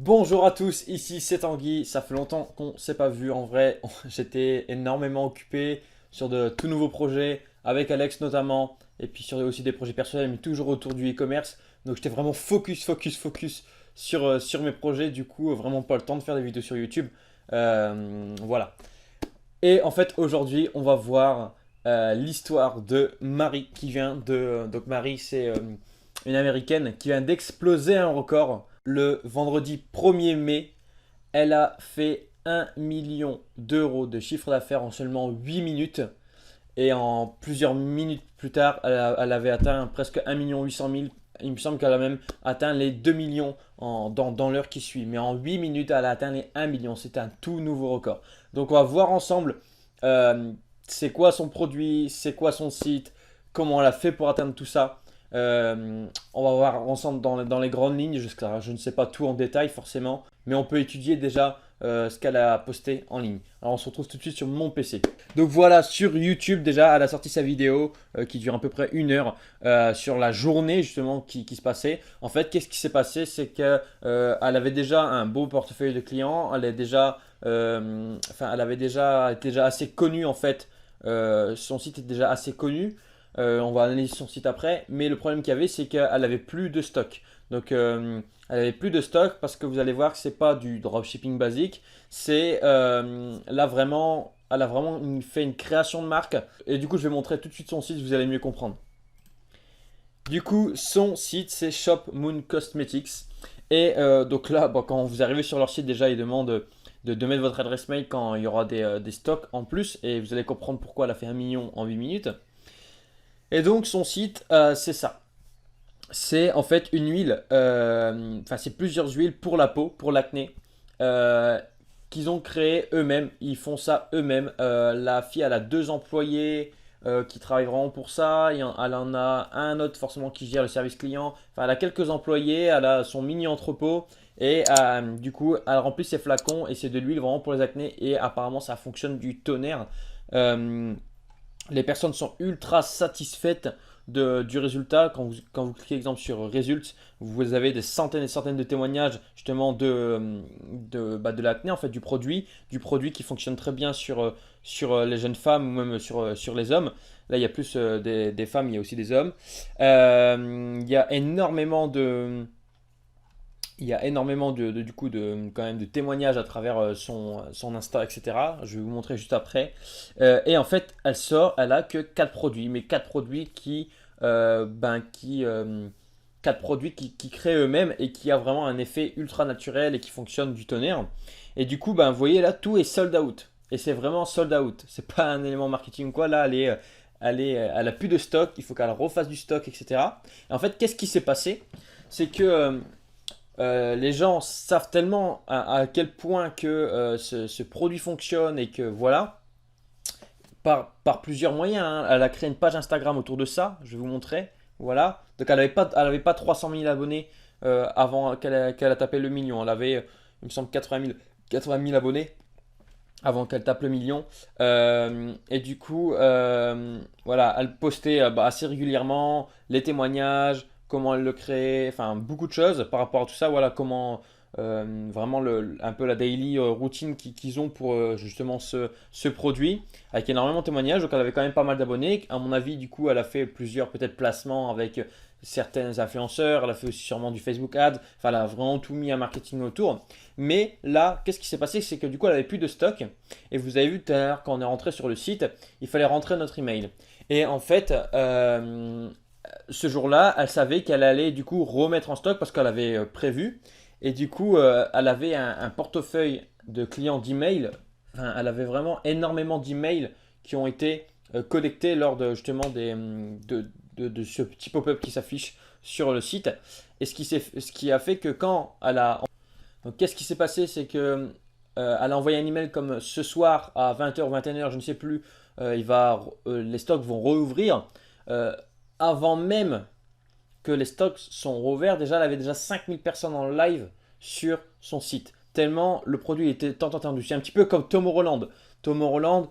Bonjour à tous, ici c'est Tanguy, ça fait longtemps qu'on s'est pas vu en vrai, j'étais énormément occupé sur de tout nouveaux projets, avec Alex notamment, et puis sur aussi des projets personnels, mais toujours autour du e-commerce, donc j'étais vraiment focus sur mes projets, du coup vraiment pas le temps de faire des vidéos sur YouTube. Voilà. Et en fait aujourd'hui on va voir l'histoire de Marie qui vient de... Donc Marie c'est une américaine qui vient d'exploser un record le vendredi 1er mai. Elle a fait 1 million d'euros de chiffre d'affaires en seulement 8 minutes. Et en plusieurs minutes plus tard, elle avait atteint presque 1 800 000. Il me semble qu'elle a même atteint les 2 millions dans l'heure qui suit. Mais en 8 minutes, elle a atteint les 1 million. C'est un tout nouveau record. Donc on va voir ensemble euh, c'est quoi son produit, c'est quoi son site, comment elle a fait pour atteindre tout ça. On va voir ensemble dans les grandes lignes, jusqu'à je ne sais pas tout en détail forcément, mais on peut étudier déjà ce qu'elle a posté en ligne. Alors on se retrouve tout de suite sur mon PC. Donc voilà, sur YouTube déjà, elle a sorti sa vidéo qui dure à peu près 1 heure sur la journée justement qui se passait. En fait, qu'est-ce qui s'est passé? C'est qu'elle avait déjà un beau portefeuille de clients, elle est déjà, enfin, elle avait déjà assez connue en fait. Son site est déjà assez connu. On va analyser son site après. Mais le problème qu'il y avait, c'est qu'elle avait plus de stock. Donc, elle avait plus de stock parce que vous allez voir que c'est pas du dropshipping basique. C'est là vraiment, elle a vraiment fait une création de marque. Et du coup, je vais montrer tout de suite son site. Vous allez mieux comprendre. Du coup, son site, c'est Shop Moon Cosmetics. Et donc là, bon, quand vous arrivez sur leur site, déjà, ils demandent de mettre votre adresse mail quand il y aura des stocks en plus. Et vous allez comprendre pourquoi elle a fait 1 million en 8 minutes. Et donc son site, c'est ça. C'est en fait une huile, enfin c'est plusieurs huiles pour la peau, pour l'acné, euh, qu'ils ont créé eux-mêmes. Ils font ça eux-mêmes. La fille, elle a 2 employés qui travaillent vraiment pour ça. Elle en a un autre forcément qui gère le service client. Enfin, elle a quelques employés, elle a son mini entrepôt. Et du coup, elle remplit ses flacons et c'est de l'huile vraiment pour les acnés. Et apparemment, ça fonctionne du tonnerre. Euh, les personnes sont ultra satisfaites du résultat. Quand vous cliquez exemple sur Results, vous avez des centaines et des centaines de témoignages justement de l'acné, en fait, du produit qui fonctionne très bien sur les jeunes femmes ou même sur les hommes. Là, il y a plus des femmes, il y a aussi des hommes. Il y a énormément du coup quand même de témoignages à travers son Insta, etc. Je vais vous montrer juste après. Et en fait, elle a que 4 produits, mais 4 produits quatre produits qui créent eux-mêmes et qui a vraiment un effet ultra naturel et qui fonctionne du tonnerre. Et du coup, vous voyez là, tout est sold out. Et c'est vraiment sold out. C'est pas un élément marketing ou quoi. Là, elle a plus de stock. Il faut qu'elle refasse du stock, etc. Et en fait, qu'est-ce qui s'est passé? C'est que les gens savent tellement à quel point que ce produit fonctionne et que voilà, par plusieurs moyens, hein. Elle a créé une page Instagram autour de ça, je vais vous montrer. Voilà. Donc elle avait pas 300 000 abonnés avant qu'elle a tapé le million. Elle avait, il me semble, 80 000 abonnés avant qu'elle tape le million. Et du coup, voilà, elle postait assez régulièrement les témoignages, comment elle le crée, enfin beaucoup de choses par rapport à tout ça. Voilà comment vraiment un peu la daily routine qu'ils ont pour justement ce produit, avec énormément de témoignages. Donc elle avait quand même pas mal d'abonnés. À mon avis, du coup, elle a fait plusieurs peut-être placements avec certains influenceurs. Elle a fait aussi sûrement du Facebook Ads. Enfin, elle a vraiment tout mis un marketing autour. Mais là, qu'est-ce qui s'est passé? C'est que du coup, elle avait plus de stock. Et vous avez vu tout à l'heure, quand on est rentré sur le site, il fallait rentrer notre email. Et en fait, ce jour-là, elle savait qu'elle allait du coup remettre en stock parce qu'elle avait prévu. Et du coup, elle avait un portefeuille de clients d'email. Enfin, elle avait vraiment énormément d'emails qui ont été collectés lors de justement de ce petit pop-up qui s'affiche sur le site. Et ce qui a fait que quand elle a donc, qu'est-ce qui s'est passé? C'est que elle a envoyé un email comme ce soir à 20h ou 21h, je ne sais plus. Les stocks vont rouvrir. Euh, Avant même que les stocks sont rouverts, déjà, elle avait déjà 5000 personnes en live sur son site. Tellement le produit était tant attendu. C'est un petit peu comme Tom Holland. Tom Holland,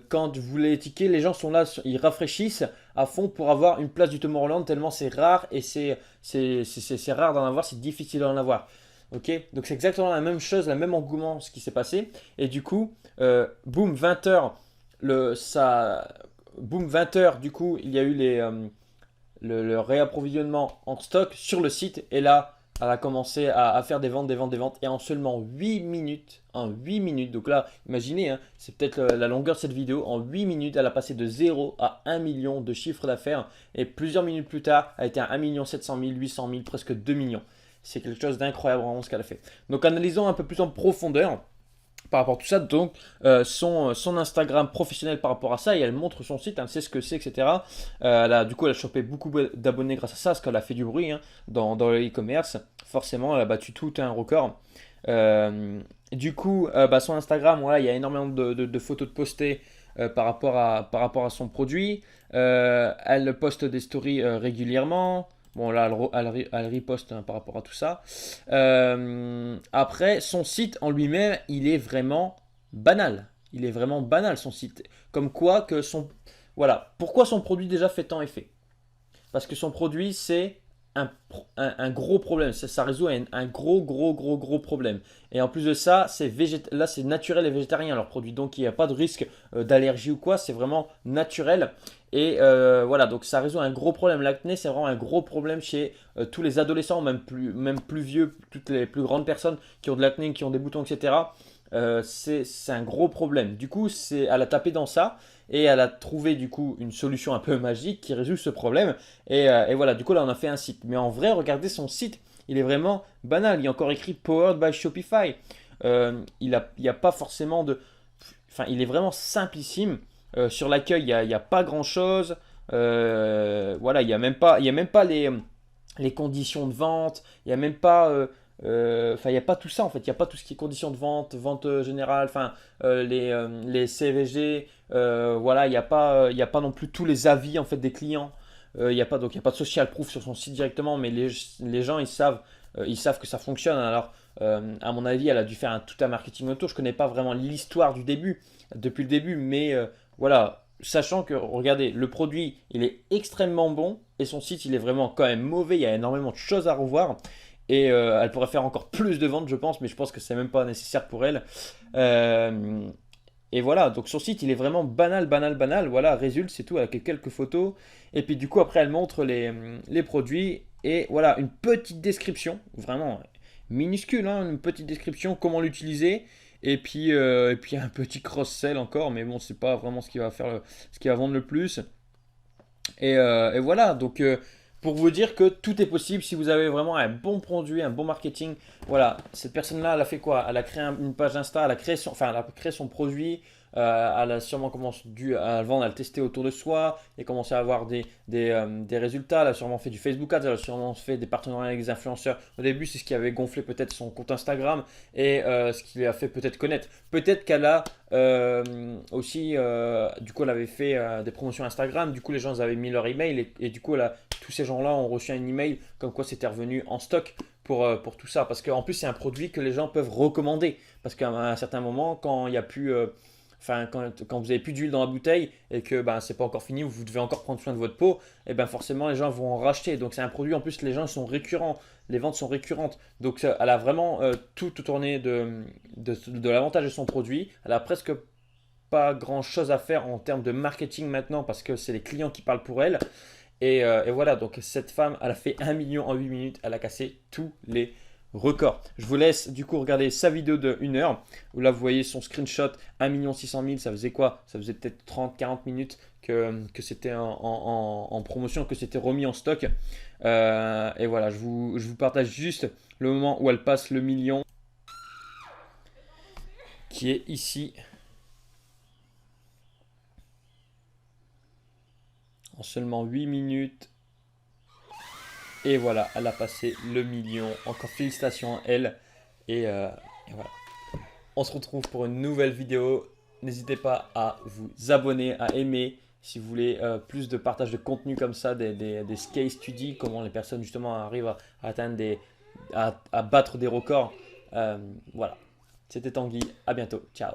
quand vous voulez les tickets, les gens sont là, ils rafraîchissent à fond pour avoir une place du Tom Holland, tellement c'est rare et c'est rare d'en avoir, c'est difficile d'en avoir. Ok, donc c'est exactement la même chose, la même engouement, ce qui s'est passé. Et du coup, boum, 20 h, boum, 20 h, du coup, il y a eu le réapprovisionnement en stock sur le site. Et là, elle a commencé à faire des ventes, des ventes, des ventes. Et en seulement 8 minutes, donc là, imaginez, hein, c'est peut-être la longueur de cette vidéo. En 8 minutes, elle a passé de 0 à 1 million de chiffre d'affaires. Et plusieurs minutes plus tard, elle était à 1 700 000, 800 000, presque 2 millions. C'est quelque chose d'incroyable vraiment ce qu'elle a fait. Donc analysons un peu plus en profondeur par rapport à tout ça, donc son Instagram professionnel par rapport à ça, et elle montre son site, elle sait ce que c'est, etc. Du coup, elle a chopé beaucoup d'abonnés grâce à ça, parce qu'elle a fait du bruit hein, dans le e-commerce. Forcément, elle a battu tout un record. Du coup, son Instagram, voilà, il y a énormément de photos de postées par rapport à son produit. Elle poste des stories régulièrement. Bon, là, elle riposte hein, par rapport à tout ça. Après, son site en lui-même, il est vraiment banal. Il est vraiment banal, son site. Comme quoi que son... Voilà. Pourquoi son produit déjà fait tant effet? Parce que son produit, c'est un gros problème. Ça résout un gros, gros, gros, gros problème. Et en plus de ça, là, c'est naturel et végétarien leur produit. Donc, il n'y a pas de risque d'allergie ou quoi. C'est vraiment naturel. Et voilà, donc ça résout un gros problème. L'acné, c'est vraiment un gros problème chez tous les adolescents, même plus vieux, toutes les plus grandes personnes qui ont de l'acné, qui ont des boutons, etc. C'est un gros problème. Du coup, elle a tapé dans ça et elle a trouvé du coup une solution un peu magique qui résout ce problème. Et voilà, du coup là on a fait un site. Mais en vrai, regardez son site, il est vraiment banal. Il y a encore écrit Powered by Shopify. Il n'y a pas forcément de... Enfin, il est vraiment simplissime. Sur l'accueil, il n'y a pas grand-chose. Voilà, il y a même pas les conditions de vente. Il n'y a même pas... Enfin, il n'y a pas tout ça en fait. Il n'y a pas tout ce qui est conditions de vente, vente générale, enfin, les CVG. Voilà, il y a pas non plus tous les avis en fait des clients. Il y a pas de social proof sur son site directement, mais les gens ils savent que ça fonctionne. Alors, à mon avis, elle a dû faire tout un marketing autour. Je connais pas vraiment l'histoire depuis le début, mais voilà, sachant que, regardez, le produit, il est extrêmement bon et son site, il est vraiment quand même mauvais. Il y a énormément de choses à revoir. Et elle pourrait faire encore plus de ventes, je pense, mais je pense que c'est même pas nécessaire pour elle. Euh, et voilà, donc son site, il est vraiment banal, banal, banal. Voilà, résulte, c'est tout, avec quelques photos. Et puis du coup, après, elle montre les produits. Et voilà, une petite description, vraiment minuscule, hein, une petite description, comment l'utiliser. Et puis un petit cross-sell encore, mais bon, c'est pas vraiment ce qui va ce qui va vendre le plus. Et voilà, donc pour vous dire que tout est possible si vous avez vraiment un bon produit, un bon marketing. Voilà, cette personne-là, elle a fait quoi? Elle a créé une page Insta, elle a créé son produit, elle a sûrement dû à le vendre, à le tester autour de soi, et commencé à avoir des résultats. Elle a sûrement fait du Facebook Ads, elle a sûrement fait des partenariats avec des influenceurs. Au début, c'est ce qui avait gonflé peut-être son compte Instagram et ce qui lui a fait peut-être connaître. Peut-être qu'elle a aussi, du coup, elle avait fait des promotions Instagram. Du coup, les gens avaient mis leur email et du coup, tous ces gens-là ont reçu un email comme quoi c'était revenu en stock pour tout ça. Parce qu'en plus, c'est un produit que les gens peuvent recommander. Parce qu'à un certain moment, quand il y a plus. Enfin, quand vous avez plus d'huile dans la bouteille et que ben, c'est pas encore fini, vous devez encore prendre soin de votre peau, et ben forcément les gens vont en racheter. Donc c'est un produit en plus, les gens sont récurrents, les ventes sont récurrentes. Donc elle a vraiment tout tourné de l'avantage de son produit. Elle a presque pas grand chose à faire en termes de marketing maintenant parce que c'est les clients qui parlent pour elle. Et voilà, donc cette femme, elle a fait 1 million en 8 minutes, elle a cassé tous les records. Je vous laisse du coup regarder sa vidéo de 1 heure où là vous voyez son screenshot 1 600 000, ça faisait quoi? Ça faisait peut-être 30-40 minutes que c'était en promotion, que c'était remis en stock. Et voilà, je vous partage juste le moment où elle passe le million qui est ici. En seulement 8 minutes. Et voilà, elle a passé le million. Encore félicitations à elle. Et voilà. On se retrouve pour une nouvelle vidéo. N'hésitez pas à vous abonner, à aimer. Si vous voulez plus de partage de contenu comme ça, des case studies, comment les personnes justement arrivent à atteindre à battre des records. Voilà. C'était Tanguy. À bientôt. Ciao.